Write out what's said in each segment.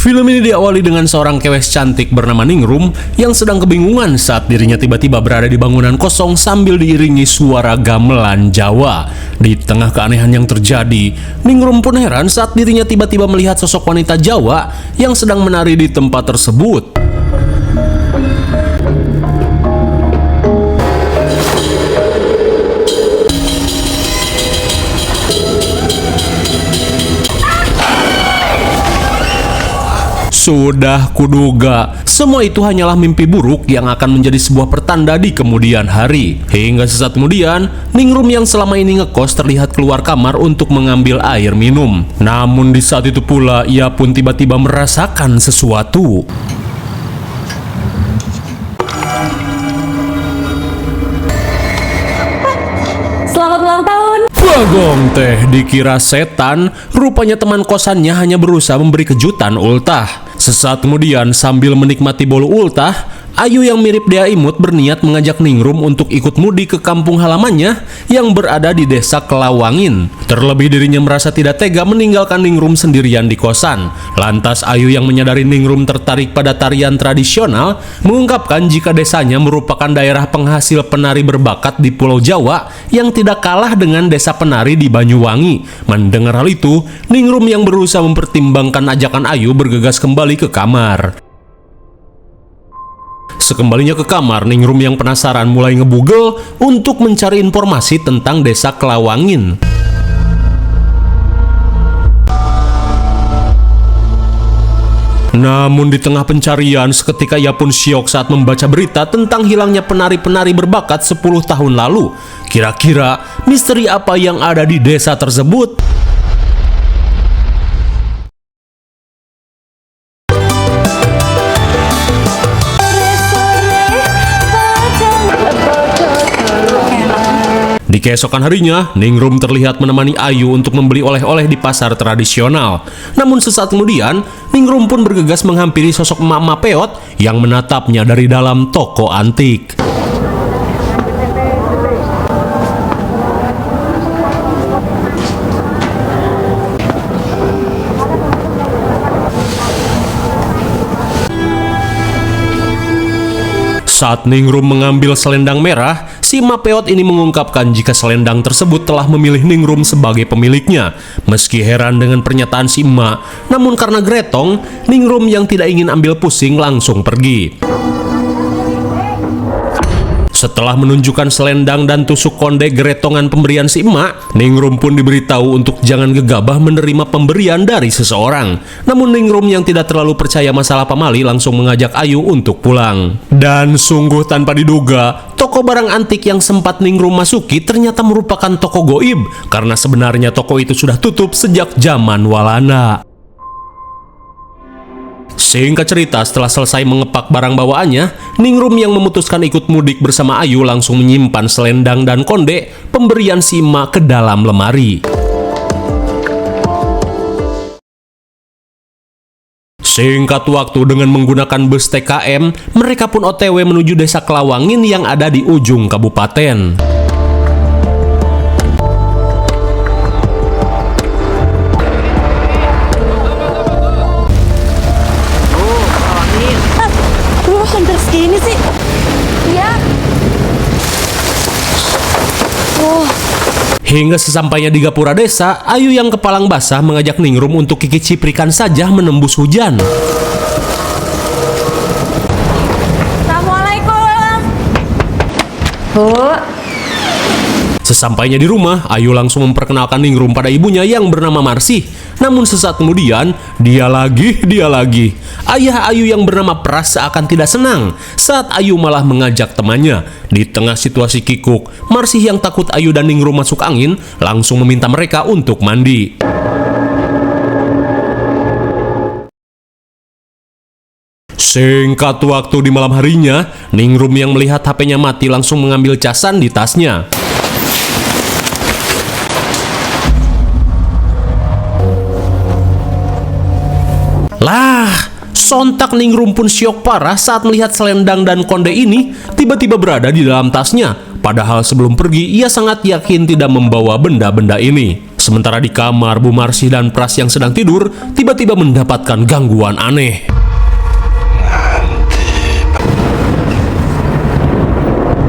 Film ini diawali dengan seorang kewes cantik bernama Ningrum yang sedang kebingungan saat dirinya tiba-tiba berada di bangunan kosong sambil diiringi suara gamelan Jawa. Di tengah keanehan yang terjadi, Ningrum pun heran saat dirinya tiba-tiba melihat sosok wanita Jawa yang sedang menari di tempat tersebut. Sudah kuduga, semua itu hanyalah mimpi buruk yang akan menjadi sebuah pertanda di kemudian hari. Hingga sesaat kemudian, Ningrum yang selama ini ngekos terlihat keluar kamar untuk mengambil air minum. Namun di saat itu pula, ia pun tiba-tiba merasakan sesuatu. Selamat ulang tahun. Bagong teh dikira setan, rupanya teman kosannya hanya berusaha memberi kejutan ultah. Sesaat kemudian sambil menikmati bolu ultah, Ayu yang mirip Dea Imut berniat mengajak Ningrum untuk ikut mudik ke kampung halamannya yang berada di desa Kelawangin. Terlebih dirinya merasa tidak tega meninggalkan Ningrum sendirian di kosan. Lantas Ayu yang menyadari Ningrum tertarik pada tarian tradisional mengungkapkan jika desanya merupakan daerah penghasil penari berbakat di Pulau Jawa yang tidak kalah dengan desa penari di Banyuwangi. Mendengar hal itu, Ningrum yang berusaha mempertimbangkan ajakan Ayu bergegas kembali ke kamar. Sekembalinya ke kamar, Ningrum yang penasaran mulai ngebugel untuk mencari informasi tentang desa Kelawangin. Namun di tengah pencarian, seketika ia pun syok saat membaca berita tentang hilangnya penari-penari berbakat 10 tahun lalu. Kira-kira misteri apa yang ada di desa tersebut? Di keesokan harinya, Ningrum terlihat menemani Ayu untuk membeli oleh-oleh di pasar tradisional. Namun sesaat kemudian, Ningrum pun bergegas menghampiri sosok emak-emak peot yang menatapnya dari dalam toko antik. Saat Ningrum mengambil selendang merah, si emak peot ini mengungkapkan jika selendang tersebut telah memilih Ningrum sebagai pemiliknya. Meski heran dengan pernyataan si emak, namun karena gretong, Ningrum yang tidak ingin ambil pusing langsung pergi. Setelah menunjukkan selendang dan tusuk konde gretongan pemberian si emak, Ningrum pun diberitahu untuk jangan gegabah menerima pemberian dari seseorang. Namun Ningrum yang tidak terlalu percaya masalah pamali langsung mengajak Ayu untuk pulang. Dan sungguh tanpa diduga, toko barang antik yang sempat Ningrum masuki ternyata merupakan toko goib, karena sebenarnya toko itu sudah tutup sejak zaman Walanda. Singkat cerita, setelah selesai mengepak barang bawaannya, Ningrum yang memutuskan ikut mudik bersama Ayu langsung menyimpan selendang dan konde pemberian si emak ke dalam lemari. Singkat waktu dengan menggunakan bus TKM, mereka pun OTW menuju desa Kelawangin yang ada di ujung kabupaten. Hampir segini sih. Iya. Hingga sesampainya di gapura desa, Ayu yang kepalang basah mengajak Ningrum untuk kikit ciprikan saja menembus hujan. Assalamualaikum. Bu. Sesampainya di rumah, Ayu langsung memperkenalkan Ningrum pada ibunya yang bernama Marsih. Namun sesaat kemudian, dia lagi. Ayah Ayu yang bernama Pras seakan tidak senang saat Ayu malah mengajak temannya. Di tengah situasi kikuk, Marsih yang takut Ayu dan Ningrum masuk angin langsung meminta mereka untuk mandi. Singkat waktu di malam harinya, Ningrum yang melihat HP-nya mati langsung mengambil casan di tasnya. Lah, sontak Ningrum pun syok parah saat melihat selendang dan konde ini tiba-tiba berada di dalam tasnya. Padahal sebelum pergi, ia sangat yakin tidak membawa benda-benda ini. Sementara di kamar, Bu Marsih dan Pras yang sedang tidur tiba-tiba mendapatkan gangguan aneh.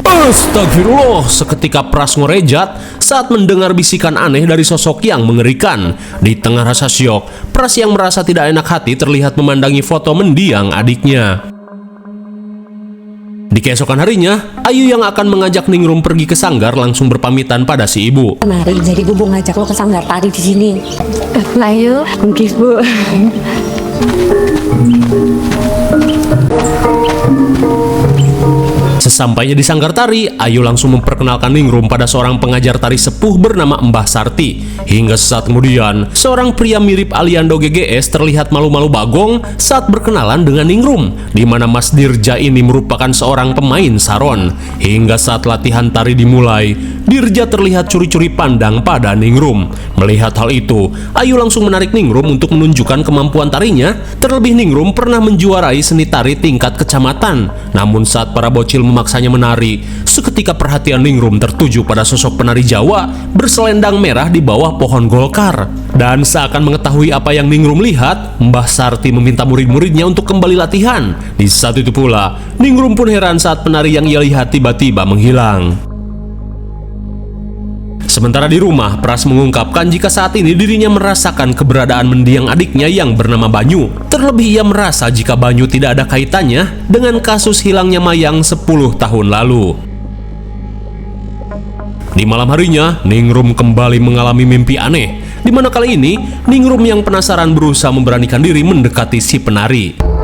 Astagfirullah, seketika Pras ngorejat saat mendengar bisikan aneh dari sosok yang mengerikan. Di tengah rasa syok, Pras yang merasa tidak enak hati terlihat memandangi foto mendiang adiknya. Di keesokan harinya, Ayu yang akan mengajak Ningrum pergi ke sanggar langsung berpamitan pada si ibu. Mari, jadi gue mau ngajak lo ke sanggar tari di sini. Layu, Mungkin Bu. Sesampainya di sanggar tari, Ayu langsung memperkenalkan Ningrum pada seorang pengajar tari sepuh bernama Mbah Sarti. Hingga sesaat kemudian, seorang pria mirip Aliando GGS terlihat malu-malu bagong saat berkenalan dengan Ningrum, di mana Mas Dirja ini merupakan seorang pemain saron. Hingga saat latihan tari dimulai, Dirja terlihat curi-curi pandang pada Ningrum. Melihat hal itu, Ayu langsung menarik Ningrum untuk menunjukkan kemampuan tarinya. Terlebih Ningrum pernah menjuarai seni tari tingkat kecamatan. Namun saat para bocil memaksanya menari, seketika perhatian Ningrum tertuju pada sosok penari Jawa berselendang merah di bawah pohon golkar. Dan seakan mengetahui apa yang Ningrum lihat, Mbah Sarti meminta murid-muridnya untuk kembali latihan. Di saat itu pula, Ningrum pun heran saat penari yang ia lihat tiba-tiba menghilang. Sementara di rumah, Pras mengungkapkan jika saat ini dirinya merasakan keberadaan mendiang adiknya yang bernama Banyu. Terlebih ia merasa jika Banyu tidak ada kaitannya dengan kasus hilangnya Mayang 10 tahun lalu. Di malam harinya, Ningrum kembali mengalami mimpi aneh, di mana kali ini Ningrum yang penasaran berusaha memberanikan diri mendekati si penari.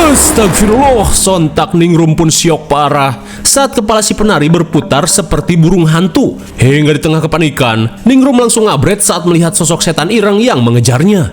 Astagfirullah, sontak Ningrum pun syok parah saat kepala si penari berputar seperti burung hantu. Hingga di tengah kepanikan, Ningrum langsung ngabret saat melihat sosok setan ireng yang mengejarnya.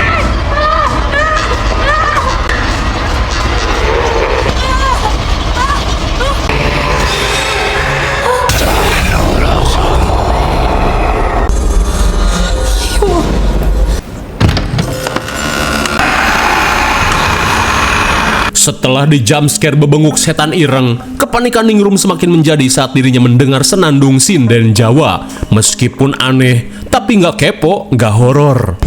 Setelah di jumpscare bebenguk setan ireng, kepanikan Ningrum semakin menjadi saat dirinya mendengar senandung sinden Jawa. Meskipun aneh, tapi nggak kepo, nggak horor.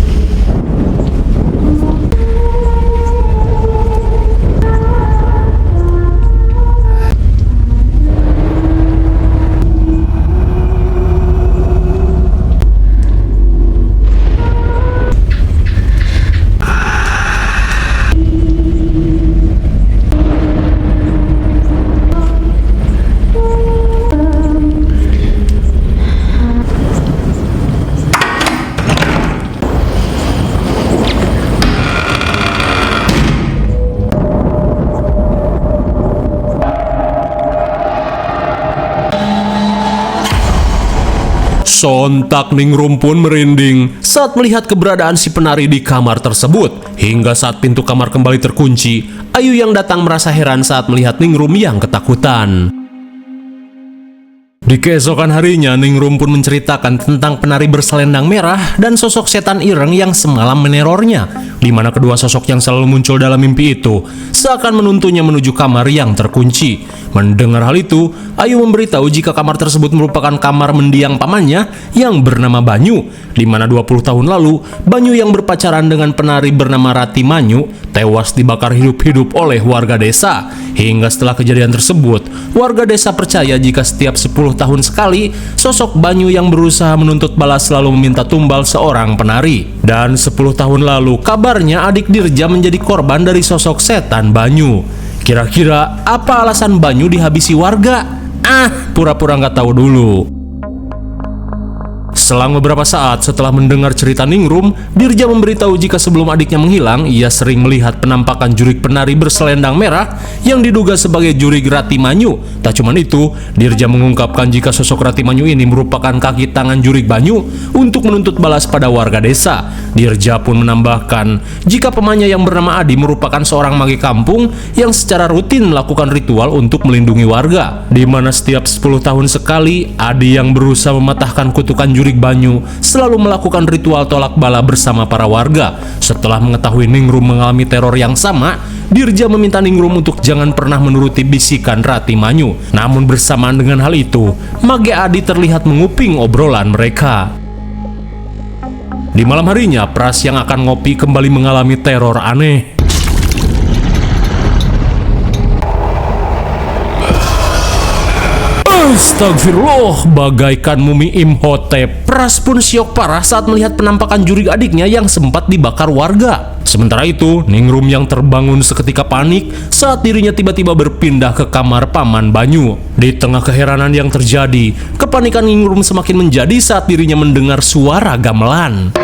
Sontak Ningrum pun merinding saat melihat keberadaan si penari di kamar tersebut. Hingga saat pintu kamar kembali terkunci, Ayu yang datang merasa heran saat melihat Ningrum yang ketakutan. Di keesokan harinya, Ningrum pun menceritakan tentang penari berselendang merah dan sosok setan ireng yang semalam menerornya, di mana kedua sosok yang selalu muncul dalam mimpi itu seakan menuntunnya menuju kamar yang terkunci. Mendengar hal itu, Ayu memberitahu jika kamar tersebut merupakan kamar mendiang pamannya yang bernama Banyu, di mana 20 tahun lalu Banyu yang berpacaran dengan penari bernama Rati Manyu tewas dibakar hidup-hidup oleh warga desa. Hingga setelah kejadian tersebut, warga desa percaya jika setiap 10 tahun sekali sosok Banyu yang berusaha menuntut balas selalu meminta tumbal seorang penari. Dan 10 tahun lalu kabarnya adik Dirja menjadi korban dari sosok setan Banyu. Kira-kira apa alasan Banyu dihabisi warga? Pura-pura nggak tahu dulu. Selang beberapa saat setelah mendengar cerita Ningrum, Dirja memberitahu jika sebelum adiknya menghilang, ia sering melihat penampakan jurig penari berselendang merah yang diduga sebagai jurig Rati Manyu. Tak cuma itu, Dirja mengungkapkan jika sosok Rati Manyu ini merupakan kaki tangan jurig Banyu untuk menuntut balas pada warga desa. Dirja pun menambahkan jika pamannya yang bernama Adi merupakan seorang mage kampung yang secara rutin melakukan ritual untuk melindungi warga, di mana setiap 10 tahun sekali Adi yang berusaha mematahkan kutukan jurig Banyu selalu melakukan ritual tolak bala bersama para warga. Setelah mengetahui Ningrum mengalami teror yang sama, Dirja meminta Ningrum untuk jangan pernah menuruti bisikan Rati Manyu. Namun bersamaan dengan hal itu, Mage Adi terlihat menguping obrolan mereka. Di malam harinya, Pras yang akan ngopi kembali mengalami teror aneh. Astagfirullah, bagaikan mumi Imhotep. Pras pun syok parah saat melihat penampakan juri adiknya yang sempat dibakar warga. Sementara itu, Ningrum yang terbangun seketika panik saat dirinya tiba-tiba berpindah ke kamar Paman Banyu. Di tengah keheranan yang terjadi, kepanikan Ningrum semakin menjadi saat dirinya mendengar suara gamelan.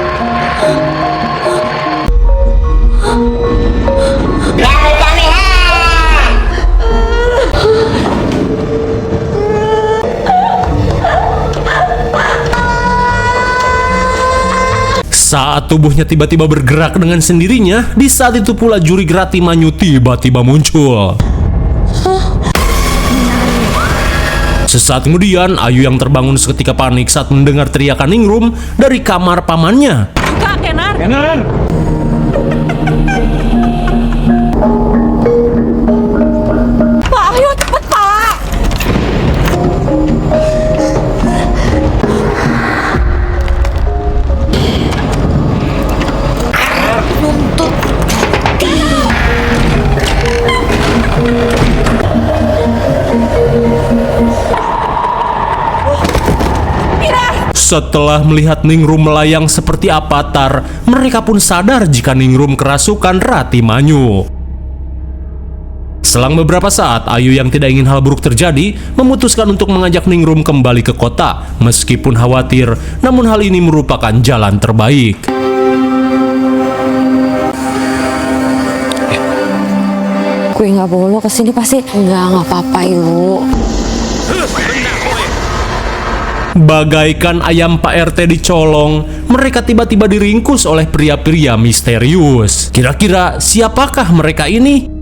Saat tubuhnya tiba-tiba bergerak dengan sendirinya, di saat itu pula juri Rati Manyu tiba-tiba muncul. Sesaat kemudian, Ayu yang terbangun seketika panik saat mendengar teriakan Ningrum dari kamar pamannya. Kak, Kenar. Pak, ayo cepet, Pak. Setelah melihat Ningrum melayang seperti avatar, mereka pun sadar jika Ningrum kerasukan Rati Manyu. Selang beberapa saat, Ayu yang tidak ingin hal buruk terjadi memutuskan untuk mengajak Ningrum kembali ke kota. Meskipun khawatir, namun hal ini merupakan jalan terbaik. Gue nggak bawa lo kesini pasti nggak apa-apa yuk. Bagaikan ayam Pak RT dicolong, mereka tiba-tiba diringkus oleh pria-pria misterius. Kira-kira siapakah mereka ini?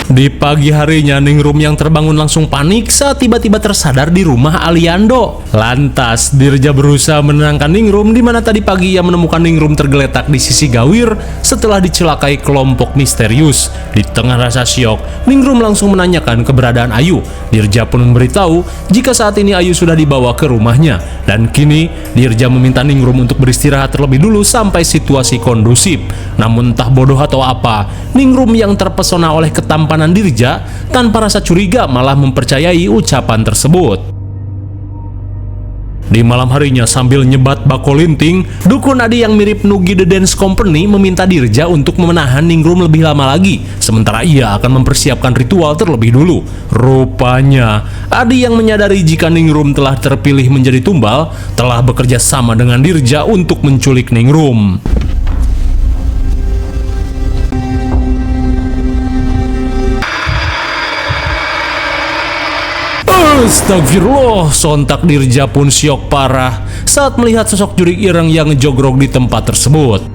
Di pagi harinya, Ningrum yang terbangun langsung panik saat tiba-tiba tersadar di rumah Aliando. Lantas, Dirja berusaha menenangkan Ningrum, di mana tadi pagi ia menemukan Ningrum tergeletak di sisi gawir setelah dicelakai kelompok misterius. Di tengah rasa syok, Ningrum langsung menanyakan keberadaan Ayu. Dirja pun memberitahu jika saat ini Ayu sudah dibawa ke rumahnya. Dan kini, Dirja meminta Ningrum untuk beristirahat terlebih dulu sampai situasi kondusif. Namun entah bodoh atau apa, Ningrum yang terpesona oleh ketampanan Dirja tanpa rasa curiga malah mempercayai ucapan tersebut. Di malam harinya, sambil nyebat bako linting, dukun Adi yang mirip Nugi The Dance Company meminta Dirja untuk menahan Ningrum lebih lama lagi, sementara ia akan mempersiapkan ritual terlebih dulu. Rupanya, Adi yang menyadari jika Ningrum telah terpilih menjadi tumbal, telah bekerja sama dengan Dirja untuk menculik Ningrum. Astagfirullah, sontak Dirja pun syok parah saat melihat sosok juri ireng yang jogrok di tempat tersebut.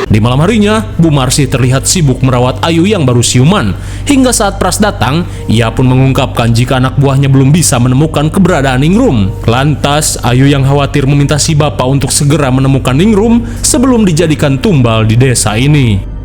Di malam harinya, Bu Marsi terlihat sibuk merawat Ayu yang baru siuman. Hingga saat Pras datang, ia pun mengungkapkan jika anak buahnya belum bisa menemukan keberadaan Ningrum. Lantas, Ayu yang khawatir meminta si bapak untuk segera menemukan Ningrum sebelum dijadikan tumbal di desa ini.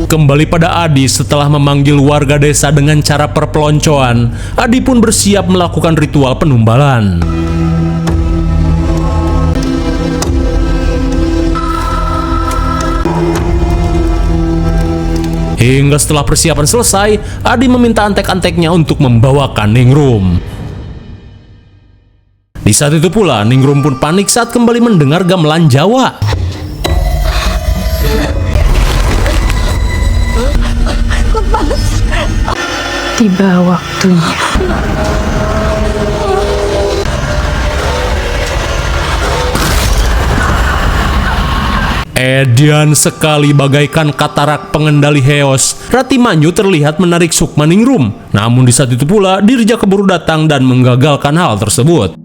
Kembali pada Adi setelah memanggil warga desa dengan cara perpeloncoan, Adi pun bersiap melakukan ritual penumbalan. Hingga setelah persiapan selesai, Adi meminta antek-anteknya untuk membawakan Ningrum. Di saat itu pula, Ningrum pun panik saat kembali mendengar gamelan Jawa. Tiba waktunya. Edian sekali bagaikan katarak pengendali Heos, Rati Manyu terlihat menarik Sukma Ningrum. Namun di saat itu pula, Dirja keburu datang dan menggagalkan hal tersebut.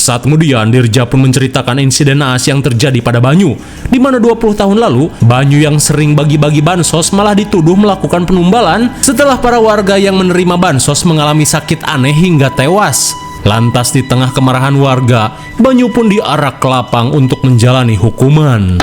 Sesaat kemudian Dirja pun menceritakan insiden naas yang terjadi pada Banyu, di mana 20 tahun lalu Banyu yang sering bagi-bagi bansos malah dituduh melakukan penumbalan setelah para warga yang menerima bansos mengalami sakit aneh hingga tewas. Lantas di tengah kemarahan warga, Banyu pun diarak ke lapang untuk menjalani hukuman.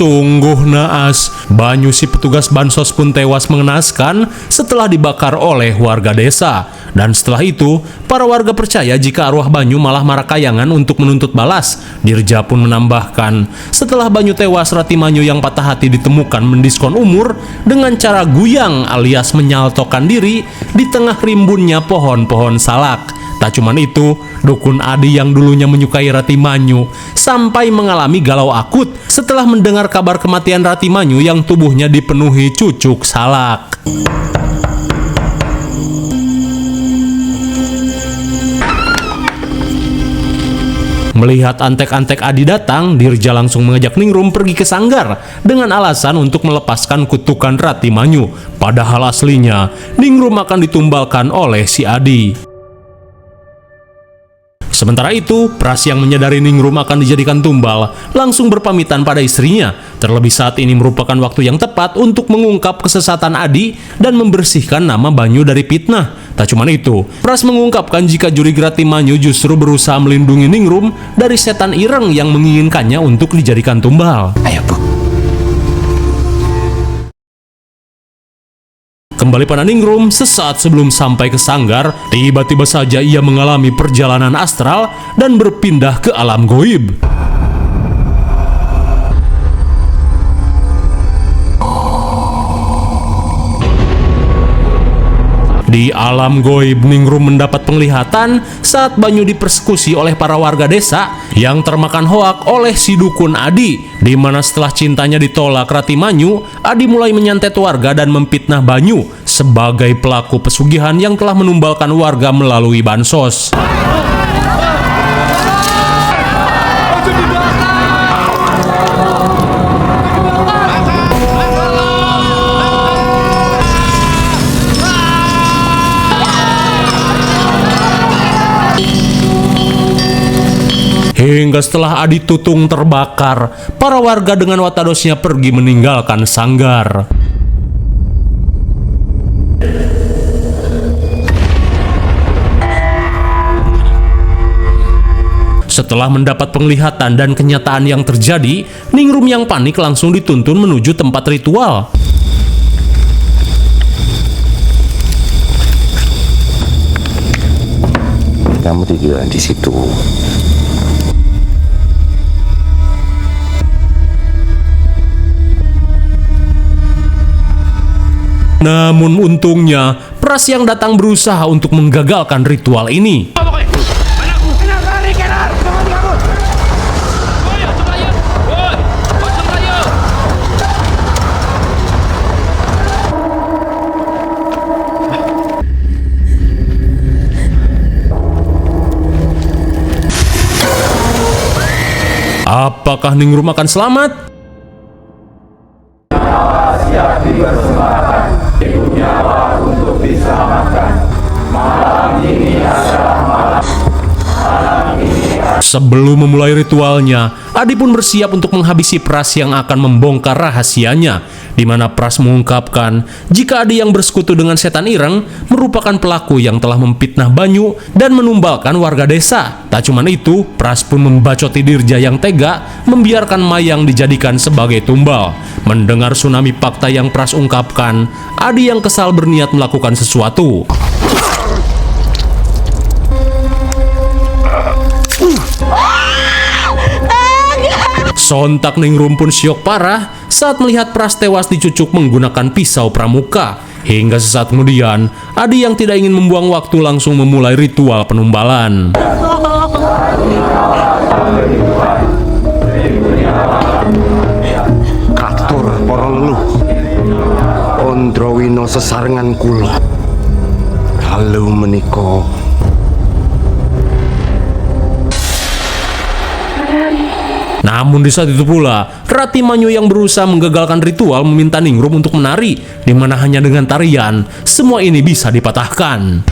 Sungguh naas, Banyu si petugas bansos pun tewas mengenaskan setelah dibakar oleh warga desa. Dan setelah itu, para warga percaya jika arwah Banyu malah marakayangan untuk menuntut balas. Dirja pun menambahkan, setelah Banyu tewas, Ratimanyu yang patah hati ditemukan mendiskon umur dengan cara guyang alias menyaltokan diri di tengah rimbunnya pohon-pohon salak. Tak cuman itu, dukun Adi yang dulunya menyukai Ratimanyu sampai mengalami galau akut setelah mendengar kabar kematian Ratimanyu yang tubuhnya dipenuhi cucuk salak. Melihat antek-antek Adi datang, Dirja langsung mengajak Ningrum pergi ke sanggar dengan alasan untuk melepaskan kutukan Ratimanyu. Padahal aslinya, Ningrum akan ditumbalkan oleh si Adi. Sementara itu, Pras yang menyadari Ningrum akan dijadikan tumbal langsung berpamitan pada istrinya. Terlebih saat ini merupakan waktu yang tepat untuk mengungkap kesesatan Adi dan membersihkan nama Banyu dari fitnah. Tak cuma itu, Pras mengungkapkan jika juri Ratimanyu justru berusaha melindungi Ningrum dari setan ireng yang menginginkannya untuk dijadikan tumbal. Ayo, Bu. Kembali pada Ningrum, sesaat sebelum sampai ke sanggar, tiba-tiba saja ia mengalami perjalanan astral dan berpindah ke alam goib. Di alam goib, Ningrum mendapat penglihatan saat Banyu dipersekusi oleh para warga desa yang termakan hoak oleh si dukun Adi, di mana setelah cintanya ditolak Ratimanyu, Adi mulai menyantet warga dan memfitnah Banyu sebagai pelaku pesugihan yang telah menumbalkan warga melalui bansos. Hingga setelah Adi Tutung terbakar, para warga dengan watadosnya pergi meninggalkan sanggar. Setelah mendapat penglihatan dan kenyataan yang terjadi, Ningrum yang panik langsung dituntun menuju tempat ritual. Kamu tiduran di situ. Namun untungnya, Pras yang datang berusaha untuk menggagalkan ritual ini. Apakah Ningrum akan selamat? Sebelum memulai ritualnya, Adi pun bersiap untuk menghabisi Pras yang akan membongkar rahasianya, di mana Pras mengungkapkan jika Adi yang bersekutu dengan setan ireng merupakan pelaku yang telah memfitnah Banyu dan menumbalkan warga desa. Tak cuma itu, Pras pun membacoti Dirja yang tega membiarkan Mayang dijadikan sebagai tumbal. Mendengar tsunami fakta yang Pras ungkapkan, Adi yang kesal berniat melakukan sesuatu. Sontak Ningrum pun syok parah saat melihat Pras tewas dicucuk menggunakan pisau pramuka. Hingga sesaat kemudian, Adi yang tidak ingin membuang waktu langsung memulai ritual penumbalan. Katur para leluh, Ondrawina sesarengan kula. Lalu menika Namun di saat itu pula, Rati Manyu yang berusaha menggagalkan ritual meminta Ningrum untuk menari, di mana hanya dengan tarian, semua ini bisa dipatahkan.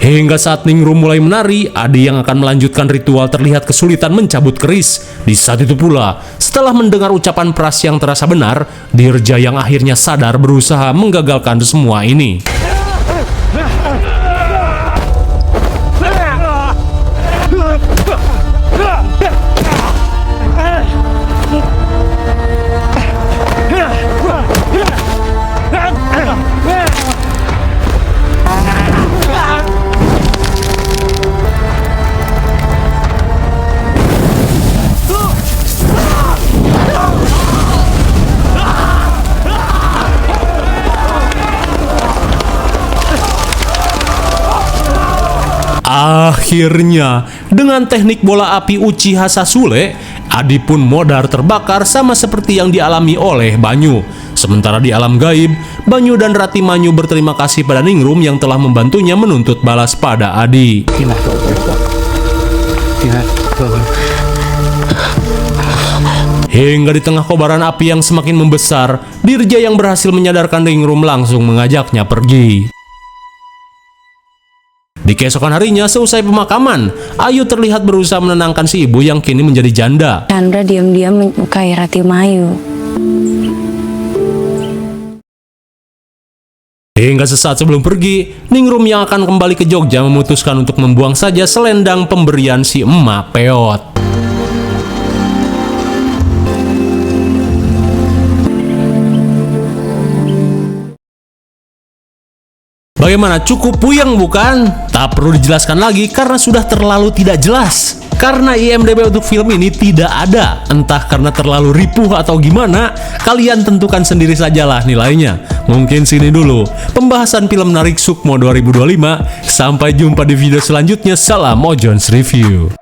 Hingga saat Ningrum mulai menari, Adi yang akan melanjutkan ritual terlihat kesulitan mencabut keris. Di saat itu pula, setelah mendengar ucapan Pras yang terasa benar, Dirja yang akhirnya sadar berusaha menggagalkan semua ini. Akhirnya, dengan teknik bola api Uchiha Sasule, Adi pun modar terbakar sama seperti yang dialami oleh Banyu. Sementara di alam gaib, Banyu dan Rati Manyu berterima kasih pada Ningrum yang telah membantunya menuntut balas pada Adi. Hingga di tengah kobaran api yang semakin membesar, Dirja yang berhasil menyadarkan Ningrum langsung mengajaknya pergi. Di keesokan harinya, seusai pemakaman, Ayu terlihat berusaha menenangkan si ibu yang kini menjadi janda. Chandra diam-diam menyukai Rati Manyu. Hingga sesaat sebelum pergi, Ningrum yang akan kembali ke Jogja memutuskan untuk membuang saja selendang pemberian si emak peot. Bagaimana, cukup puyeng bukan? Tak perlu dijelaskan lagi karena sudah terlalu tidak jelas. Karena IMDb untuk film ini tidak ada, entah karena terlalu ripuh atau gimana, kalian tentukan sendiri sajalah nilainya. Mungkin sini dulu pembahasan film Narik Sukmo 2025. Sampai jumpa di video selanjutnya. Salam Ojons Review.